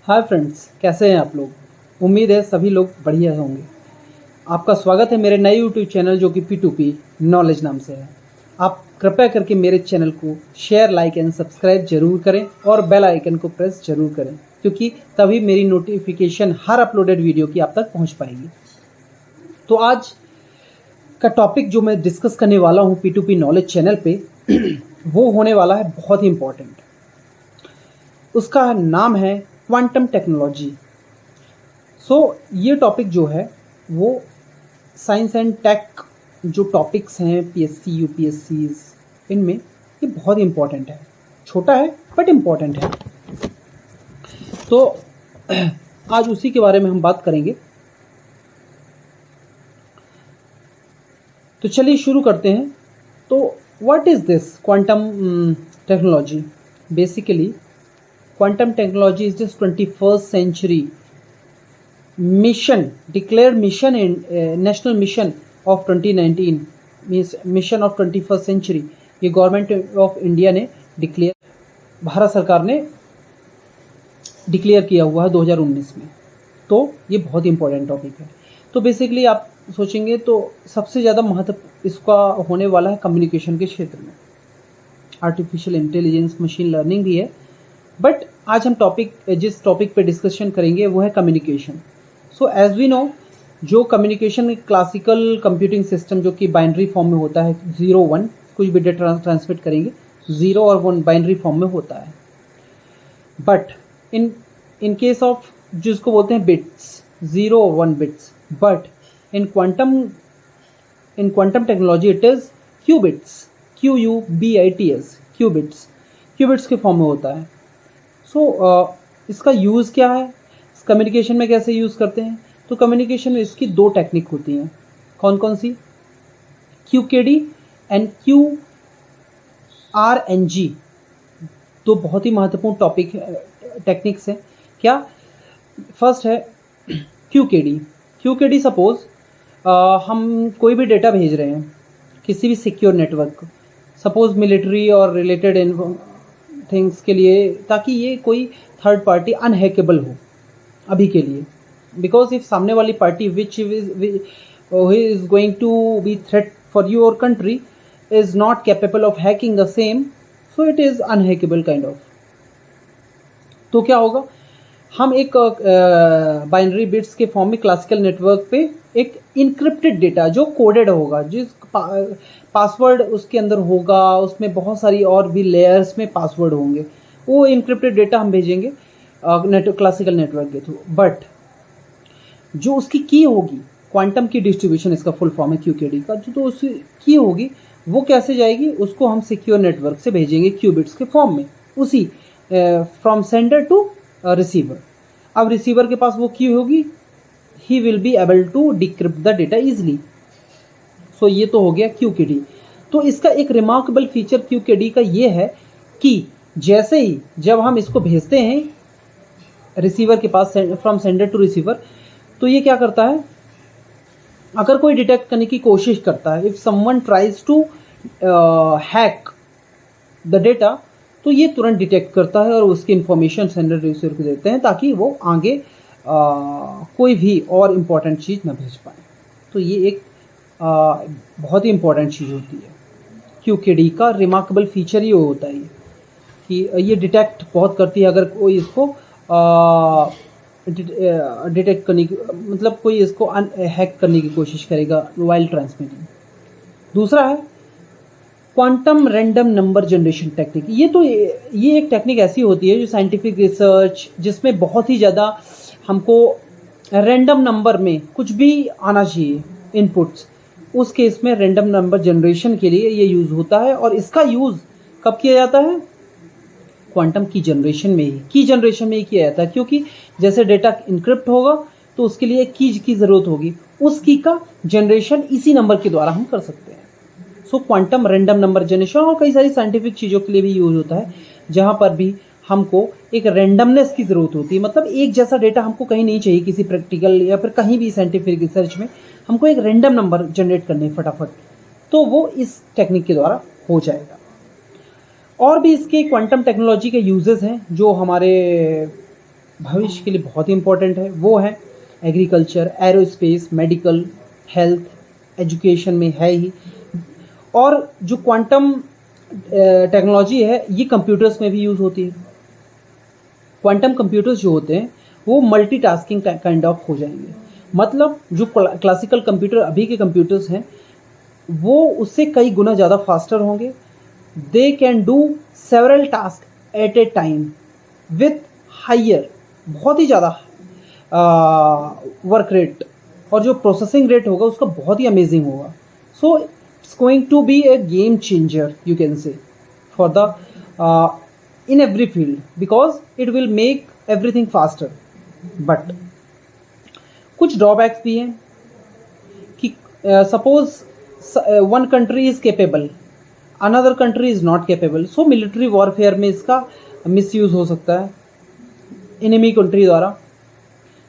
Hi friends, कैसे हैं आप लोग। उम्मीद है सभी लोग बढ़िया होंगे। आपका स्वागत है मेरे नए यूट्यूब चैनल जो कि P2P नॉलेज नाम से है। आप कृपया करके मेरे चैनल को शेयर, लाइक एंड सब्सक्राइब जरूर करें और बेल आइकन को प्रेस जरूर करें, क्योंकि तभी मेरी नोटिफिकेशन हर अपलोडेड वीडियो की आप तक पहुंच पाएगी। तो आज का टॉपिक जो मैं डिस्कस करने वाला हूँ P2P नॉलेज चैनल पे वो होने वाला है बहुत ही इम्पोर्टेंट। उसका नाम है क्वांटम टेक्नोलॉजी। ये टॉपिक जो है वो साइंस एंड टेक जो टॉपिक्स हैं पीएससी यूपीएससीज, इनमें ये बहुत इम्पॉर्टेंट है। छोटा है बट इम्पॉर्टेंट है। तो आज उसी के बारे में हम बात करेंगे। तो चलिए शुरू करते हैं। तो what is this quantum technology? Basically quantum technology is just 21st century mission, declared mission in national mission of 2019, means mission of 21st century। ये गवर्नमेंट ऑफ इंडिया ने डिक्लेयर, भारत सरकार ने डिक्लेयर किया हुआ है 2019 में। तो ये बहुत इंपॉर्टेंट टॉपिक है। तो बेसिकली आप सोचेंगे तो सबसे ज़्यादा महत्व इसका होने वाला है कम्युनिकेशन के क्षेत्र में। आर्टिफिशियल इंटेलिजेंस, मशीन लर्निंग भी है, बट आज हम जिस टॉपिक पे डिस्कशन करेंगे वो है communication. So as we know, जो कम्युनिकेशन क्लासिकल कंप्यूटिंग सिस्टम जो कि बाइनरी फॉर्म में होता है, 0-1, कुछ भी डेटा ट्रांसमिट करेंगे 0 और 1 बाइनरी फॉर्म में होता है। बट इन केस ऑफ जिसको बोलते हैं बिट्स, 0 और 1 bits, but in quantum technology it is qubits, QUBITS, qubits के फॉर्म में होता है। इसका यूज़ क्या है, कम्युनिकेशन में कैसे यूज़ करते हैं? तो कम्युनिकेशन में इसकी दो टेक्निक होती हैं। कौन कौन सी? QKD एंड QRNG, दो बहुत ही महत्वपूर्ण टेक्निक्स हैं। क्या? फर्स्ट है QKD। सपोज हम कोई भी डेटा भेज रहे हैं किसी भी सिक्योर नेटवर्क, सपोज मिलिट्री और रिलेटेड थिंग्स के लिए, ताकि ये कोई थर्ड पार्टी अनहैकेबल हो अभी के लिए। बिकॉज इफ सामने वाली party which is going to be threat for your country is not capable of hacking the same, so it is unhackable kind of. तो क्या होगा, हम एक बाइनरी बिट्स के फॉर्म में क्लासिकल नेटवर्क पे एक इनक्रिप्टेड डेटा जो कोडेड होगा, जिस पासवर्ड उसके अंदर होगा, उसमें बहुत सारी और भी लेयर्स में पासवर्ड होंगे, वो इनक्रिप्टेड डेटा हम भेजेंगे क्लासिकल नेटवर्क के थ्रू। बट जो उसकी की होगी, क्वांटम की डिस्ट्रीब्यूशन इसका फुल फॉर्म है QKD का, जो तो उसकी की होगी वो कैसे जाएगी, उसको हम सिक्योर नेटवर्क से भेजेंगे क्यूबिट्स के फॉर्म में, उसी फ्रॉम सेंडर टू रिसीवर। अब रिसीवर के पास वो की होगी, he will be able to decrypt the data easily. So ये तो हो गया QKD। तो इसका एक रिमार्केबल फीचर QKD का ये है कि जैसे ही जब हम इसको भेजते हैं रिसीवर के पास, फ्रॉम सेंडर टू रिसीवर, तो ये क्या करता है, अगर कोई डिटेक्ट करने की कोशिश करता है, if someone tries to hack the data, तो ये तुरंत डिटेक्ट करता है और उसकी इंफॉर्मेशन सेंडर रिसीवर को देते हैं, ताकि वो आगे कोई भी और इम्पोर्टेंट चीज़ ना भेज पाए। तो ये एक बहुत ही इम्पोर्टेंट चीज़ होती है। QKD का रिमार्केबल फीचर ये होता है कि ये डिटेक्ट बहुत करती है, अगर कोई इसको डिटेक्ट करने की, मतलब कोई इसको हैक करने की कोशिश करेगा वाइल ट्रांसमिटिंग। दूसरा है quantum random number generation technique. ये एक टेक्निक ऐसी होती है जो साइंटिफिक रिसर्च, जिसमें बहुत ही ज़्यादा हमको रैंडम नंबर में कुछ भी आना चाहिए इनपुट्स, उस केस में रैंडम नंबर जनरेशन के लिए ये यूज़ होता है। और इसका यूज़ कब किया जाता है? क्वांटम की जनरेशन में ही किया जाता है, क्योंकि जैसे डेटा इनक्रिप्ट होगा तो उसके लिए की ज़रूरत होगी, उस की का जनरेशन इसी नंबर के द्वारा हम कर सकते हैं। सो क्वांटम रैंडम नंबर जनरेशन और कई सारी साइंटिफिक चीज़ों के लिए भी यूज़ होता है, जहाँ पर भी हमको एक रैंडमनेस की ज़रूरत होती है। मतलब एक जैसा डेटा हमको कहीं नहीं चाहिए, किसी प्रैक्टिकल या फिर कहीं भी साइंटिफिक रिसर्च में हमको एक रैंडम नंबर जनरेट करने फटाफट, तो वो इस टेक्निक के द्वारा हो जाएगा। और भी इसके क्वांटम टेक्नोलॉजी के यूजेस हैं जो हमारे भविष्य के लिए बहुत ही इम्पोर्टेंट है वो है agriculture, aerospace, medical, health, education में है ही। और जो क्वांटम टेक्नोलॉजी है ये कंप्यूटर्स में भी यूज़ होती है। क्वांटम कंप्यूटर्स जो होते हैं वो मल्टीटास्किंग काइंड ऑफ हो जाएंगे। मतलब जो क्लासिकल कंप्यूटर अभी के कंप्यूटर्स हैं वो उससे कई गुना ज़्यादा फास्टर होंगे। They can do several task at a time with higher, बहुत ही ज़्यादा वर्क रेट, और जो प्रोसेसिंग रेट होगा उसका बहुत ही अमेजिंग होगा। So it's going to be a game changer you can say for the in every field because it will make everything faster। but कुछ ड्रॉबैक्स भी हैं कि suppose one country is capable, another country is not capable, so military warfare में इसका misuse हो सकता है enemy country द्वारा।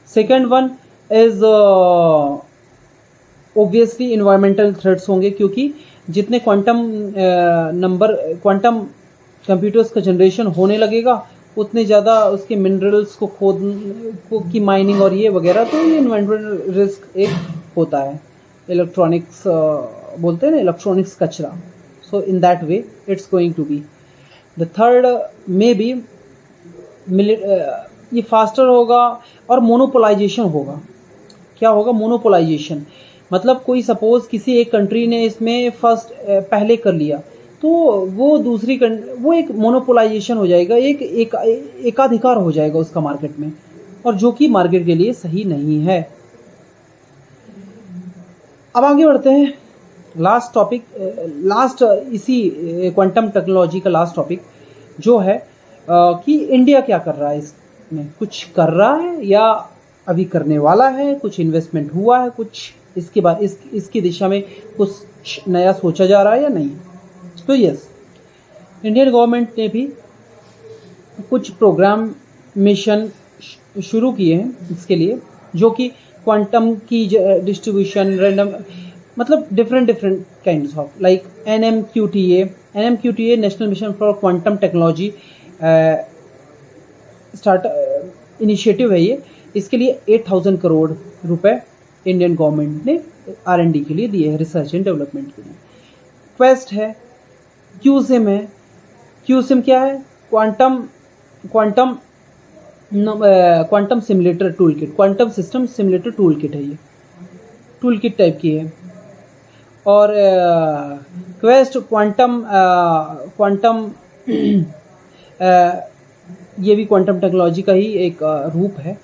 Second one is obviously environmental threats होंगे क्योंकि जितने क्वांटम कंप्यूटर्स का जनरेशन होने लगेगा उतने ज़्यादा उसके मिनरल्स को की माइनिंग और ये वगैरह, तो ये इन्वायरमेंटल रिस्क एक होता है। इलेक्ट्रॉनिक्स बोलते हैं ना, इलेक्ट्रॉनिक्स कचरा। So in that way it's going to be the third maybe ये फास्टर होगा और मोनोपोलाइजेशन होगा। क्या होगा? मोनोपोलाइजेशन मतलब कोई सपोज किसी एक कंट्री ने इसमें फर्स्ट पहले कर लिया तो वो दूसरी वो एक मोनोपोलाइजेशन हो जाएगा, एकाधिकार हो जाएगा उसका मार्केट में, और जो कि मार्केट के लिए सही नहीं है। अब आगे बढ़ते हैं लास्ट टॉपिक, लास्ट इसी क्वांटम टेक्नोलॉजी का लास्ट टॉपिक जो है कि इंडिया क्या कर रहा है, इसमें कुछ कर रहा है या अभी करने वाला है, कुछ इन्वेस्टमेंट हुआ है, कुछ इसके बाद इसकी दिशा में कुछ नया सोचा जा रहा है या नहीं। तो यस, इंडियन गवर्नमेंट ने भी कुछ प्रोग्राम मिशन शुरू किए हैं इसके लिए, जो कि क्वांटम की डिस्ट्रीब्यूशन रैंडम मतलब different kinds of like NMQTA national mission for quantum technology start initiative है ये। इसके लिए 8,000 करोड़ रुपए इंडियन गवर्नमेंट ने R&D के लिए दिए हैं, रिसर्च एंड डेवलपमेंट के लिए। क्वेस्ट है, QSIM है। QSIM क्या है? Quantum simulator tool kit, quantum system simulator tool kit है ये, टूल किट टाइप की है। और क्वेस्ट क्वांटम ये भी क्वांटम टेक्नोलॉजी का ही एक रूप है।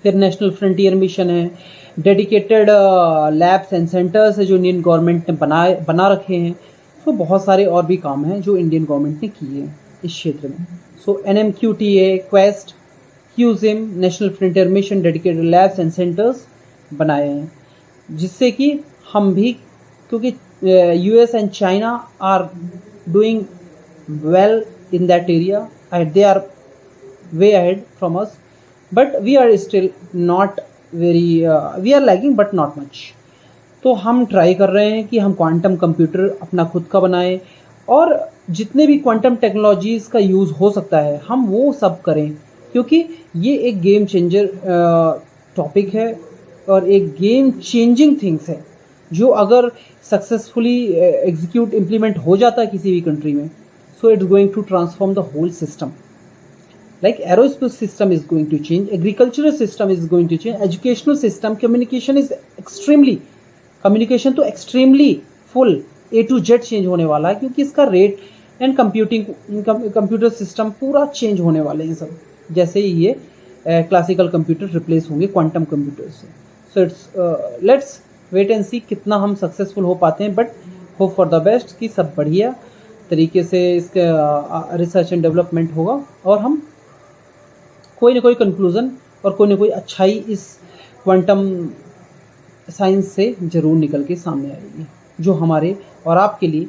फिर नेशनल फ्रंटियर मिशन है, डेडिकेटेड लैब्स एंड सेंटर्स है जो इंडियन गवर्नमेंट ने बना रखे हैं। सो बहुत सारे और भी काम हैं जो इंडियन गवर्नमेंट ने किए हैं इस क्षेत्र में। So NMQTA, QuEST, QSIM, national frontier mission, dedicated labs and centres बनाए हैं, जिससे कि हम भी, क्योंकि US and China are doing well in that area, they are way ahead from us, but we are still not very, we are lagging but not much. तो हम try कर रहे हैं कि हम क्वांटम कंप्यूटर अपना खुद का बनाएं, और जितने भी क्वांटम टेक्नोलॉजीज़ का यूज़ हो सकता है हम वो सब करें, क्योंकि ये एक गेम चेंजर टॉपिक है और एक गेम चेंजिंग थिंग्स है, जो अगर सक्सेसफुली एग्जीक्यूट इम्प्लीमेंट हो जाता है किसी भी कंट्री में, so it's going to transform the whole system. Like aerospace system is going to change, agricultural system is going to change, educational system, communication तो extremely full A to Z change होने वाला है, क्योंकि इसका rate and computer system पूरा change होने वाले हैं सब, जैसे ही ये क्लासिकल कंप्यूटर रिप्लेस होंगे क्वांटम कंप्यूटर से। So it's let's wait and see कितना हम सक्सेसफुल हो पाते हैं, but hope for the best कि सब बढ़िया तरीके से इसका रिसर्च एंड डेवलपमेंट होगा और हम कोई ना कोई कंक्लूज़न और कोई ना कोई अच्छाई इस क्वांटम साइंस से ज़रूर निकल के सामने आएगी, जो हमारे और आपके लिए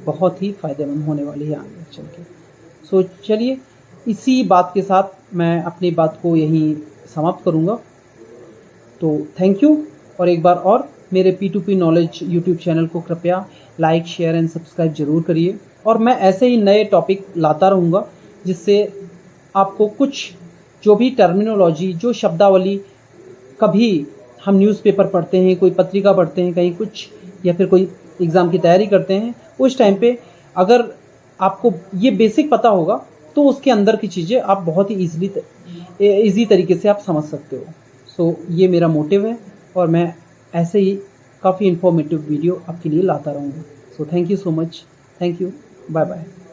बहुत ही फ़ायदेमंद होने वाली है आगे चल के। सो चलिए, इसी बात के साथ मैं अपनी बात को यहीं समाप्त करूँगा। तो थैंक यू, और एक बार और मेरे P2P नॉलेज यूट्यूब चैनल को कृपया लाइक, शेयर एंड सब्सक्राइब ज़रूर करिए, और मैं ऐसे ही नए टॉपिक लाता रहूँगा जिससे आपको कुछ जो भी टर्मिनोलॉजी, जो शब्दावली कभी हम न्यूज़पेपर पढ़ते हैं, कोई पत्रिका पढ़ते हैं, कहीं कुछ या फिर कोई एग्ज़ाम की तैयारी करते हैं, उस टाइम पे अगर आपको ये बेसिक पता होगा तो उसके अंदर की चीज़ें आप बहुत ही ईज़ी तरीके से आप समझ सकते हो। सो ये मेरा मोटिव है और मैं ऐसे ही काफ़ी इन्फॉर्मेटिव वीडियो आपके लिए लाता रहूँगा। So thank you so much. Thank you. Bye bye.